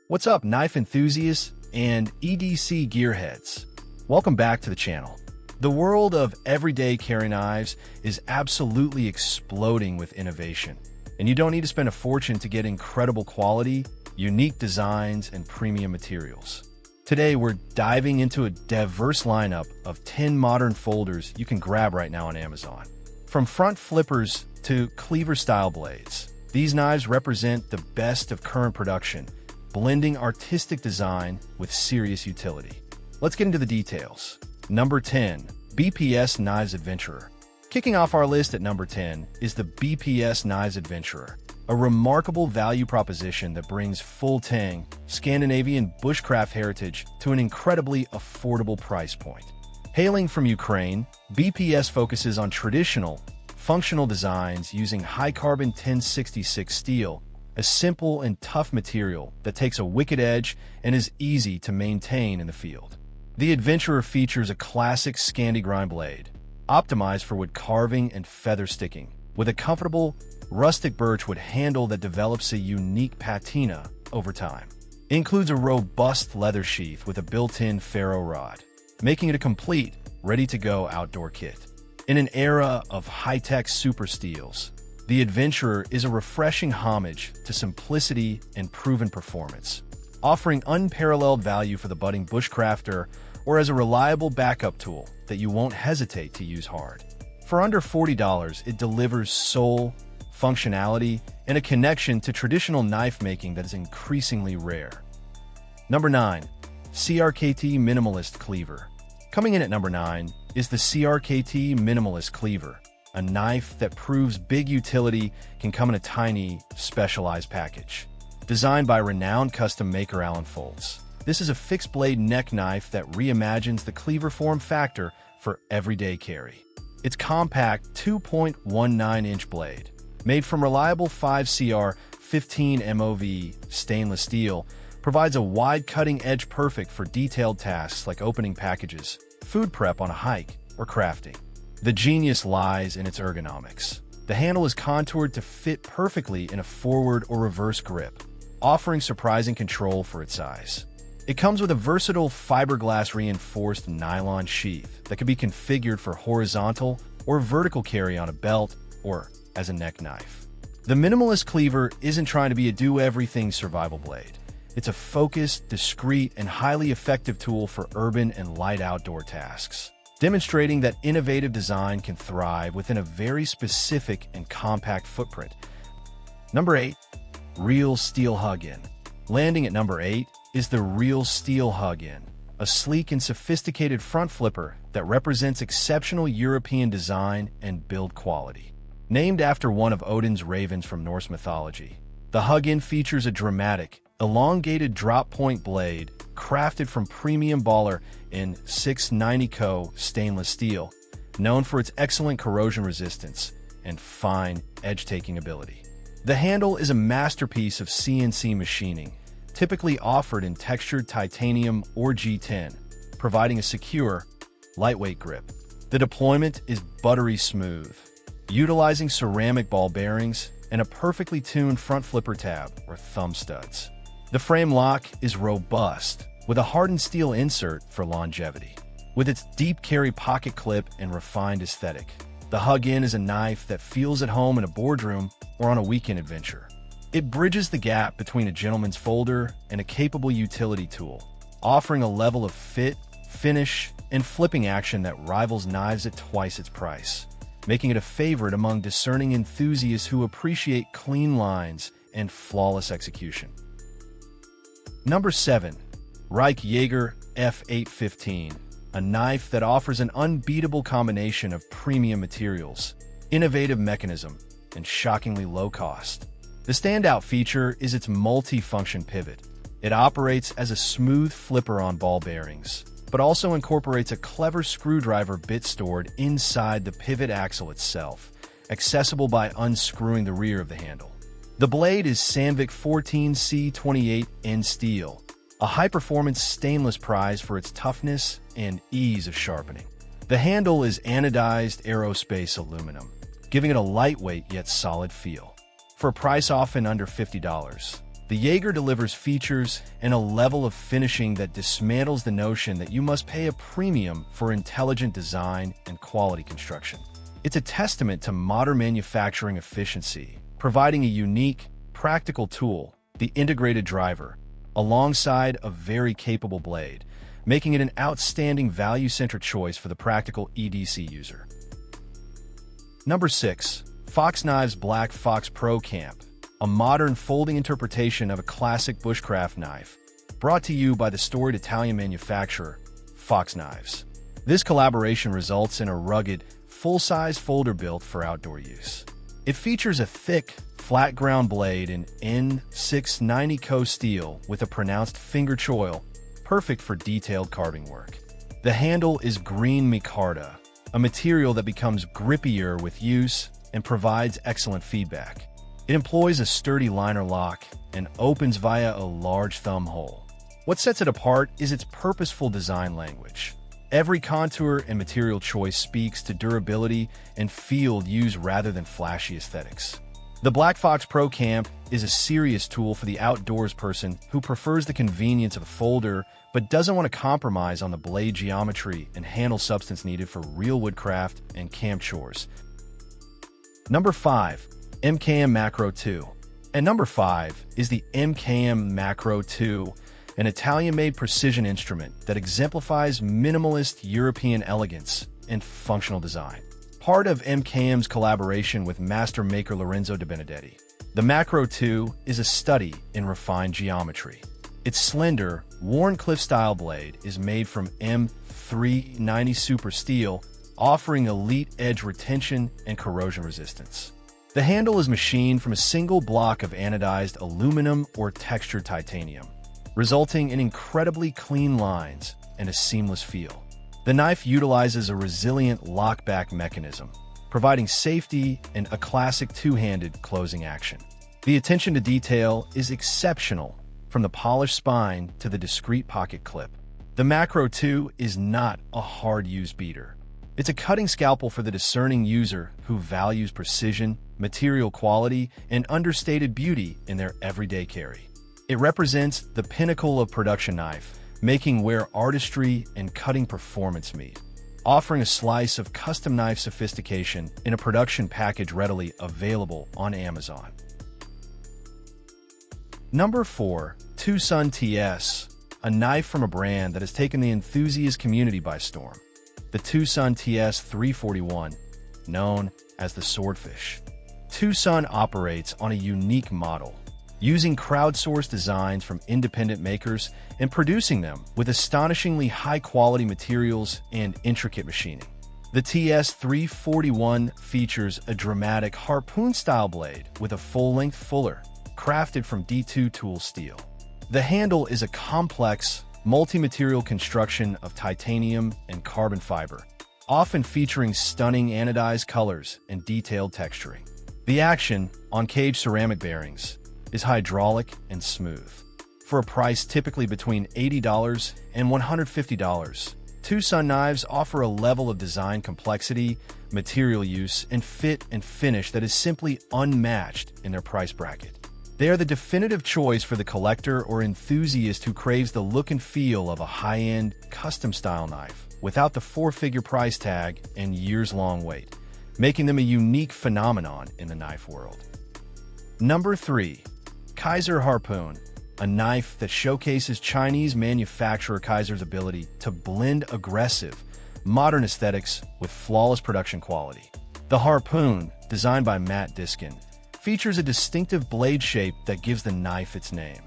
What's up, knife enthusiasts and EDC gearheads? Welcome back to the channel. The world of everyday carry knives is absolutely exploding with innovation, and you don't need to spend a fortune to get incredible quality, unique designs, and premium materials. Today, we're diving into a diverse lineup of 10 modern folders you can grab right now on Amazon. From front flippers to Cleaver-style blades, these knives represent the best of current production, blending artistic design with serious utility. Let's get into the details. Number 10. BPS Knives Adventurer. Kicking off our list at number 10 is the BPS Knives Adventurer, a remarkable value proposition that brings full tang, Scandinavian bushcraft heritage to an incredibly affordable price point. Hailing from Ukraine, BPS focuses on traditional, functional designs using high-carbon 1066 steel, a simple and tough material that takes a wicked edge and is easy to maintain in the field. The Adventurer features a classic Scandi grind blade, optimized for wood carving and feather sticking, with a comfortable, rustic birchwood handle that develops a unique patina over time. It includes a robust leather sheath with a built-in ferro rod, making it a complete, ready-to-go outdoor kit. In an era of high-tech super steels, the Adventurer is a refreshing homage to simplicity and proven performance, offering unparalleled value for the budding bushcrafter or as a reliable backup tool that you won't hesitate to use hard. For under $40, it delivers soul, functionality, and a connection to traditional knife making that is increasingly rare. Number 9. CRKT Minimalist Cleaver. Coming in at number 9 is the CRKT Minimalist Cleaver, a knife that proves big utility can come in a tiny, specialized package. Designed by renowned custom maker Alan Foltz, this is a fixed-blade neck knife that reimagines the cleaver form factor for everyday carry. Its compact 2.19-inch blade, made from reliable 5CR 15 MOV stainless steel, provides a wide cutting edge perfect for detailed tasks like opening packages, food prep on a hike, or crafting. The genius lies in its ergonomics. The handle is contoured to fit perfectly in a forward or reverse grip, offering surprising control for its size. It comes with a versatile fiberglass reinforced nylon sheath that can be configured for horizontal or vertical carry on a belt or as a neck knife. The Minimalist Cleaver isn't trying to be a do-everything survival blade. It's a focused, discreet, and highly effective tool for urban and light outdoor tasks, demonstrating that innovative design can thrive within a very specific and compact footprint. Number 8. Real Steel Huginn. Landing at number 8 is the Real Steel Huginn, a sleek and sophisticated front flipper that represents exceptional European design and build quality. Named after one of Odin's ravens from Norse mythology, the Huginn features a dramatic, elongated drop-point blade crafted from premium baller in 690 Co stainless steel, known for its excellent corrosion resistance and fine edge-taking ability. The handle is a masterpiece of CNC machining, typically offered in textured titanium or G10, providing a secure, lightweight grip. The deployment is buttery smooth, utilizing ceramic ball bearings and a perfectly tuned front flipper tab or thumb studs. The frame lock is robust, with a hardened steel insert for longevity. With its deep carry pocket clip and refined aesthetic, the Huginn is a knife that feels at home in a boardroom or on a weekend adventure. It bridges the gap between a gentleman's folder and a capable utility tool, offering a level of fit, finish, and flipping action that rivals knives at twice its price, making it a favorite among discerning enthusiasts who appreciate clean lines and flawless execution. Number 7. Ruike Jager F815, a knife that offers an unbeatable combination of premium materials, innovative mechanism, and shockingly low cost. The standout feature is its multi-function pivot. It operates as a smooth flipper on ball bearings, but also incorporates a clever screwdriver bit stored inside the pivot axle itself, accessible by unscrewing the rear of the handle. The blade is Sandvik 14C28N steel, a high-performance stainless prize for its toughness and ease of sharpening. The handle is anodized aerospace aluminum, giving it a lightweight yet solid feel. For a price often under $50, The Jager delivers features and a level of finishing that dismantles the notion that you must pay a premium for intelligent design and quality construction. It's a testament to modern manufacturing efficiency, providing a unique, practical tool, the integrated driver, alongside a very capable blade, making it an outstanding value-centric choice for the practical EDC user. Number 6. VoxKnives Blackfox Pro Camp, a modern folding interpretation of a classic bushcraft knife, brought to you by the storied Italian manufacturer, VoxKnives. This collaboration results in a rugged, full-size folder built for outdoor use. It features a thick, flat-ground blade in N690 Co steel with a pronounced finger choil, perfect for detailed carving work. The handle is green micarta, a material that becomes grippier with use and provides excellent feedback. It employs a sturdy liner lock and opens via a large thumb hole. What sets it apart is its purposeful design language. Every contour and material choice speaks to durability and field use rather than flashy aesthetics. The Blackfox Pro Camp is a serious tool for the outdoors person who prefers the convenience of a folder but doesn't want to compromise on the blade geometry and handle substance needed for real woodcraft and camp chores. Number 5. MKM Macro 2. And number 5 is the MKM Macro 2, an Italian-made precision instrument that exemplifies minimalist European elegance and functional design. Part of MKM's collaboration with master maker Lorenzo De Benedetti, the Macro 2 is a study in refined geometry. Its slender, worn cliff-style blade is made from M390 super steel, offering elite edge retention and corrosion resistance. The handle is machined from a single block of anodized aluminum or textured titanium, resulting in incredibly clean lines and a seamless feel. The knife utilizes a resilient lockback mechanism, providing safety and a classic two-handed closing action. The attention to detail is exceptional, from the polished spine to the discreet pocket clip. The Macro 2 is not a hard-use beater. It's a cutting scalpel for the discerning user who values precision, material quality, and understated beauty in their everyday carry. It represents the pinnacle of production knife, making where artistry and cutting performance meet, offering a slice of custom knife sophistication in a production package readily available on Amazon. Number 4. TwoSun TS, a knife from a brand that has taken the enthusiast community by storm. The TwoSun TS 341, known as the Swordfish. TwoSun operates on a unique model, using crowdsourced designs from independent makers and producing them with astonishingly high-quality materials and intricate machining. The TS 341 features a dramatic harpoon-style blade with a full-length fuller, crafted from D2 tool steel. The handle is a complex, multi-material construction of titanium and carbon fiber, often featuring stunning anodized colors and detailed texturing. The action, on cage ceramic bearings, is hydraulic and smooth. For a price typically between $80 and $150, TwoSun knives offer a level of design complexity, material use, and fit and finish that is simply unmatched in their price bracket. They are the definitive choice for the collector or enthusiast who craves the look and feel of a high-end, custom-style knife without the four-figure price tag and years-long wait, making them a unique phenomenon in the knife world. Number 3. Kizer Harpoon, a knife that showcases Chinese manufacturer Kizer's ability to blend aggressive, modern aesthetics with flawless production quality. The Harpoon, designed by Matt Diskin, features a distinctive blade shape that gives the knife its name.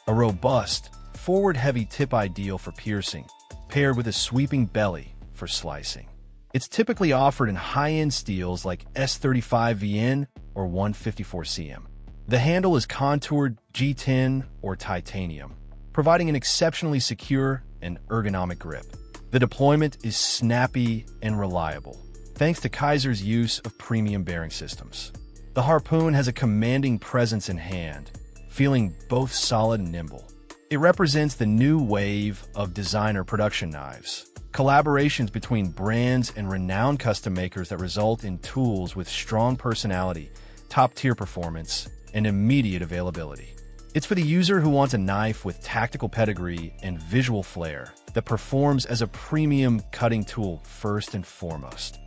A robust, forward-heavy tip ideal for piercing, paired with a sweeping belly for slicing. It's typically offered in high-end steels like S35VN or 154cm. The handle is contoured G10 or titanium, providing an exceptionally secure and ergonomic grip. The deployment is snappy and reliable, thanks to Kizer's use of premium bearing systems. The Harpoon has a commanding presence in hand, feeling both solid and nimble. It represents the new wave of designer production knives, collaborations between brands and renowned custom makers that result in tools with strong personality, top-tier performance, and immediate availability. It's for the user who wants a knife with tactical pedigree and visual flair that performs as a premium cutting tool first and foremost.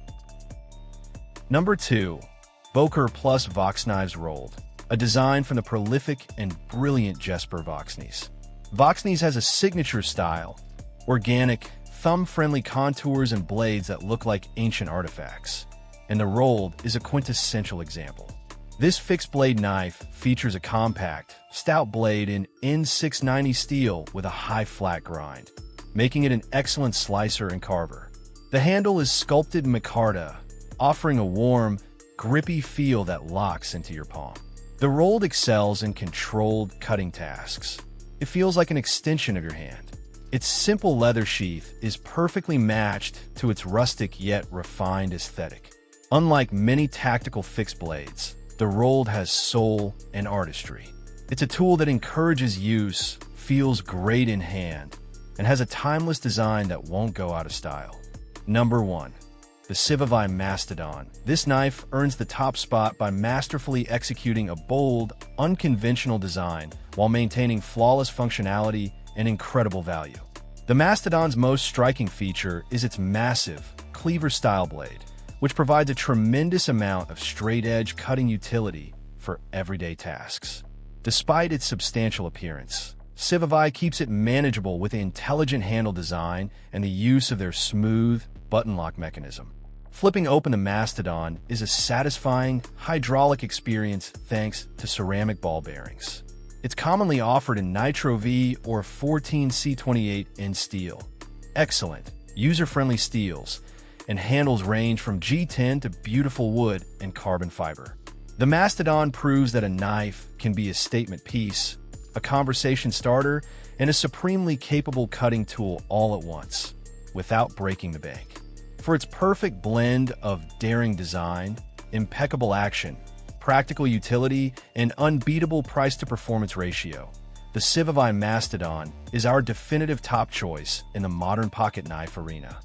Number 2. Boker plus VoxKnives Rolled, a design from the prolific and brilliant Jesper VoxKnives. VoxKnives has a signature style, organic, thumb-friendly contours and blades that look like ancient artifacts, and the Rolled is a quintessential example. This fixed-blade knife features a compact, stout blade in N690 steel with a high flat grind, making it an excellent slicer and carver. The handle is sculpted micarta, offering a warm, grippy feel that locks into your palm. The Rolled excels in controlled cutting tasks. It feels like an extension of your hand. Its simple leather sheath is perfectly matched to its rustic yet refined aesthetic. Unlike many tactical fixed blades, the Rolled has soul and artistry. It's a tool that encourages use, feels great in hand, and has a timeless design that won't go out of style. Number 1. The Civivi Mastadon. This knife earns the top spot by masterfully executing a bold, unconventional design while maintaining flawless functionality and incredible value. The Mastodon's most striking feature is its massive, cleaver-style blade, which provides a tremendous amount of straight-edge cutting utility for everyday tasks. Despite its substantial appearance, Civivi keeps it manageable with the intelligent handle design and the use of their smooth, button lock mechanism. Flipping open the Mastodon is a satisfying, hydraulic experience thanks to ceramic ball bearings. It's commonly offered in Nitro V or 14C28 in steel. Excellent, user-friendly steels, and handles range from G10 to beautiful wood and carbon fiber. The Mastodon proves that a knife can be a statement piece, a conversation starter, and a supremely capable cutting tool all at once, without breaking the bank. For its perfect blend of daring design, impeccable action, practical utility, and unbeatable price-to-performance ratio, the Civivi Mastadon is our definitive top choice in the modern pocket knife arena.